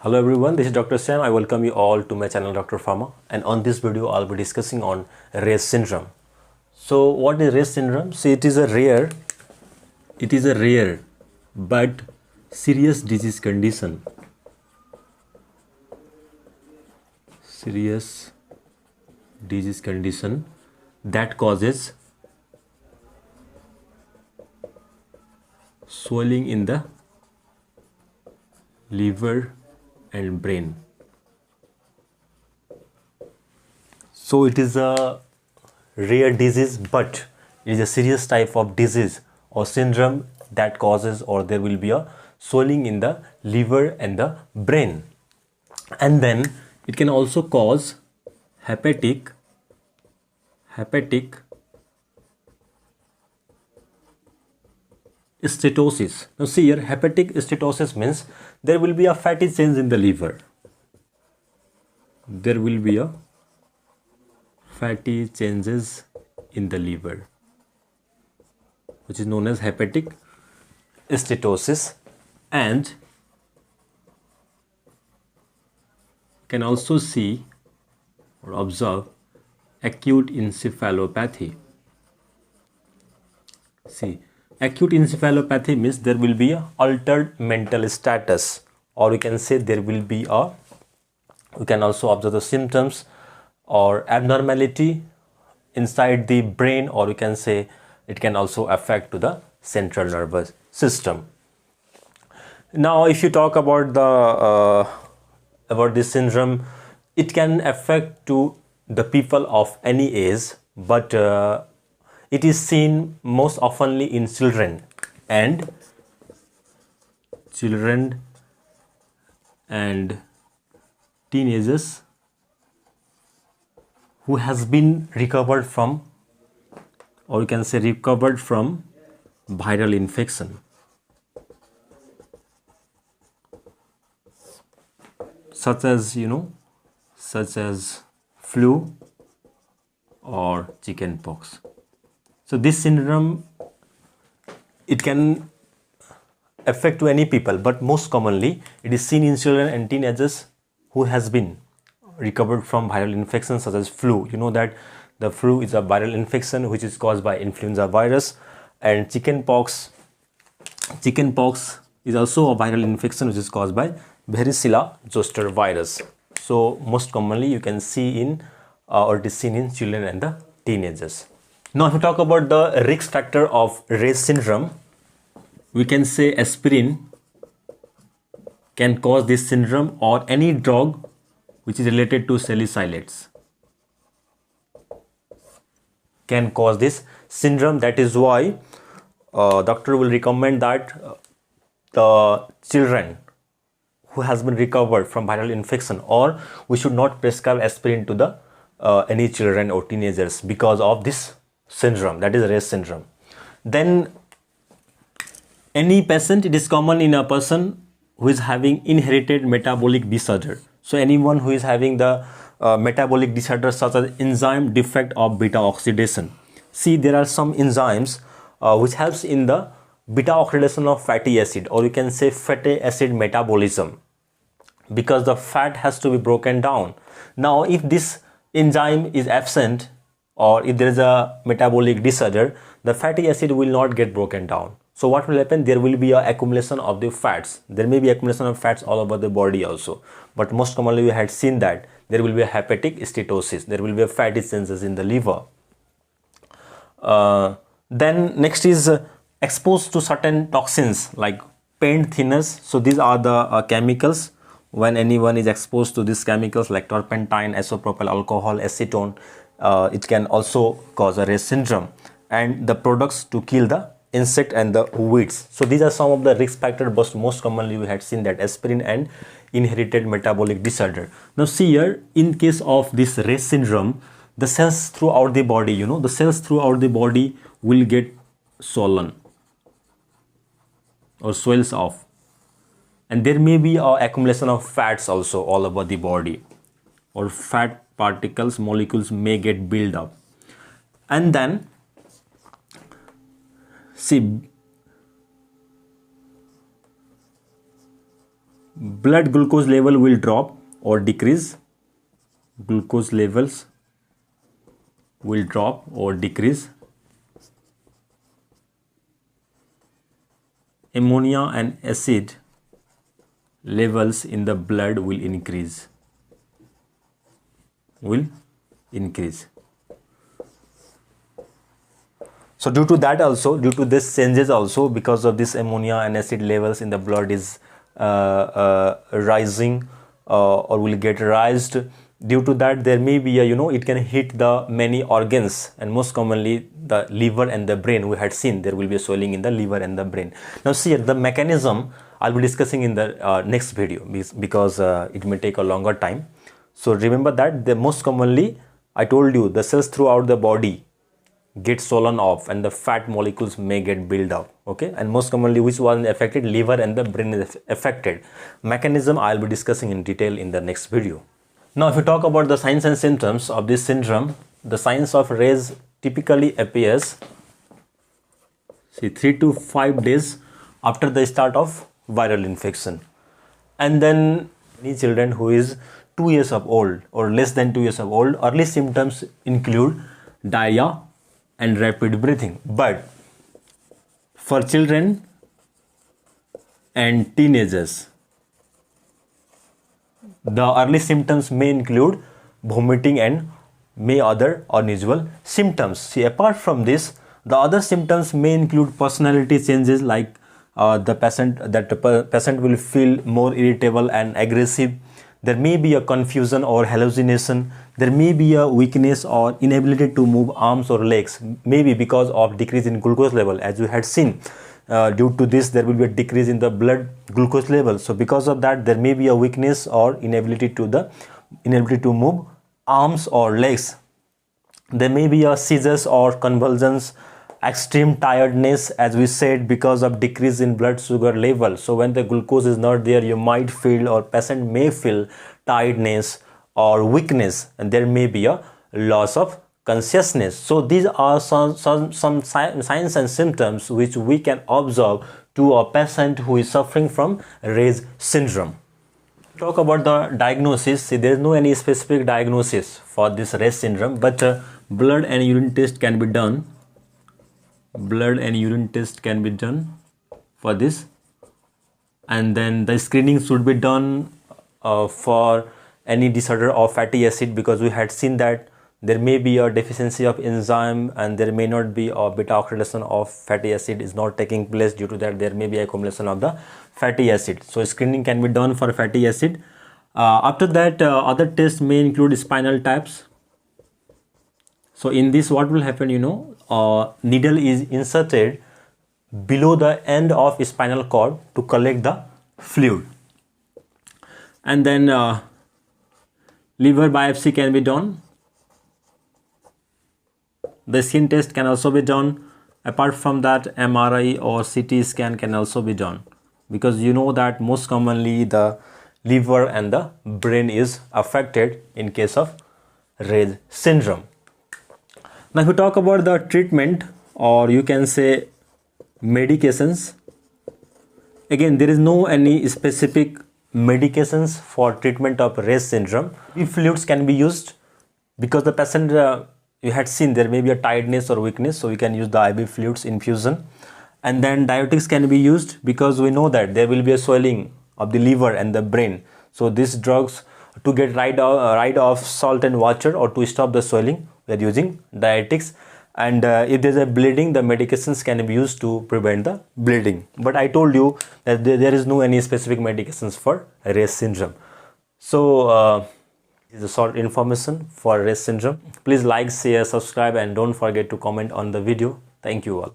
Hello everyone, this is Dr. Sam. I welcome you all to my channel Dr. Pharma, and on this video I'll be discussing on Ray's syndrome. So what is Ray's syndrome? See, it is a rare but serious disease condition. Serious disease condition that causes swelling in the liver and brain. So it is a rare disease, but it is a serious type of disease or syndrome that causes, or there will be a swelling in the liver and the brain. And then it can also cause hepatic steatosis. Now see here, hepatic steatosis means there will be a fatty change in the liver. There will be a fatty changes in the liver, which is known as hepatic steatosis, and can also see or observe acute encephalopathy. See, acute encephalopathy means there will be a altered mental status, or we can say there will be a, we can also observe the symptoms or abnormality inside the brain, or we can say it can also affect to the central nervous system. Now if you talk about the about this syndrome, it can affect to the people of any age, but it is seen most oftenly in children and teenagers who has been recovered from, or you can say recovered from, viral infection such as flu or chicken pox. So this syndrome, it can affect to any people, but most commonly it is seen in children and teenagers who has been recovered from viral infections such as flu. You know that the flu is a viral infection which is caused by influenza virus, and chicken pox is also a viral infection which is caused by varicella zoster virus. So most commonly you can see in or it is seen in children and the teenagers. Now if we talk about the risk factor of Ray's syndrome, we can say aspirin can cause this syndrome, or any drug which is related to salicylates can cause this syndrome. That is why doctor will recommend that the children who has been recovered from viral infection, or we should not prescribe aspirin to the any children or teenagers because of this syndrome, that is Ray's syndrome. Then any patient, it is common in a person who is having inherited metabolic disorder. So anyone who is having the metabolic disorder such as enzyme defect of beta oxidation. See, there are some enzymes which helps in the beta oxidation of fatty acid, or you can say fatty acid metabolism, because the fat has to be broken down. Now if this enzyme is absent, or if there is a metabolic disorder, the fatty acid will not get broken down. So what will happen? There will be a accumulation of the fats. There may be accumulation of fats all over the body also, but most commonly we had seen that there will be a hepatic steatosis, there will be a fatty changes in the liver. Then next is exposed to certain toxins like paint thinners. So these are the chemicals. When anyone is exposed to these chemicals like turpentine, isopropyl alcohol, acetone, it can also cause a Ray's syndrome. And the products to kill the insect and the weeds. So these are some of the risk factors, but most commonly we had seen that aspirin and inherited metabolic disorder. Now see here, in case of this Ray's syndrome, the cells throughout the body, the cells throughout the body will get swollen or swells off, and there may be a accumulation of fats also all over the body, or fat particles, molecules may get built up. And then see, blood glucose level will drop or decrease. Glucose levels will drop or decrease. Ammonia and acid levels in the blood will increase. So due to that also, due to this changes also, because of this ammonia and acid levels in the blood is rising or will get raised. Due to that, there may be a, it can hit the many organs, and most commonly the liver and the brain. We had seen there will be a swelling in the liver and the brain. Now see the mechanism I'll be discussing in the next video, because it may take a longer time. So remember that the most commonly, I told you, the cells throughout the body get swollen off and the fat molecules may get built up. Okay, and most commonly which one affected? Liver and the brain is affected. Mechanism I'll be discussing in detail in the next video. Now if you talk about the signs and symptoms of this syndrome, the signs of Ray's typically appears 3 to 5 days after the start of viral infection. And then any children who is 2 years of old or less than 2 years of old, early symptoms include diarrhea and rapid breathing. But for children and teenagers, the early symptoms may include vomiting and may other unusual symptoms. See, apart from this, the other symptoms may include personality changes, like the patient will feel more irritable and aggressive. There may be a confusion or hallucination. There may be a weakness or inability to move arms or legs, maybe because of decrease in glucose level. As you had seen, due to this there will be a decrease in the blood glucose level. So because of that, there may be a weakness or inability to move arms or legs. There may be a seizures or convulsions, extreme tiredness, as we said, because of decrease in blood sugar level. So when the glucose is not there, you might feel, or patient may feel, tiredness or weakness, and there may be a loss of consciousness. So these are some signs and symptoms which we can observe to a patient who is suffering from Ray's syndrome. Talk about the diagnosis. See, there is no any specific diagnosis for this Ray's syndrome, but blood and urine test can be done. Blood and urine test can be done for this, and then the screening should be done for any disorder of fatty acid, because we had seen that there may be a deficiency of enzyme and there may not be a beta oxidation of fatty acid is not taking place. Due to that, there may be accumulation of the fatty acid. So screening can be done for fatty acid. After that, other tests may include spinal taps. So in this, what will happen, needle is inserted below the end of spinal cord to collect the fluid, and then liver biopsy can be done. The skin test can also be done. Apart from that, MRI or CT scan can also be done, because you know that most commonly the liver and the brain is affected in case of Ray's syndrome. Now if you talk about the treatment, or you can say medications, again there is no any specific medications for treatment of Ray's syndrome. IV fluids can be used, because the patient you had seen there may be a tiredness or weakness, so we can use the IV fluids infusion. And then diuretics can be used, because we know that there will be a swelling of the liver and the brain. So these drugs, to get rid of salt and water or to stop the swelling, we are using diuretics. And if there is a bleeding, the medications can be used to prevent the bleeding. But I told you that there is no any specific medications for Ray's syndrome. So this is a short information for Ray's syndrome. Please like, share, subscribe, and don't forget to comment on the video. Thank you all.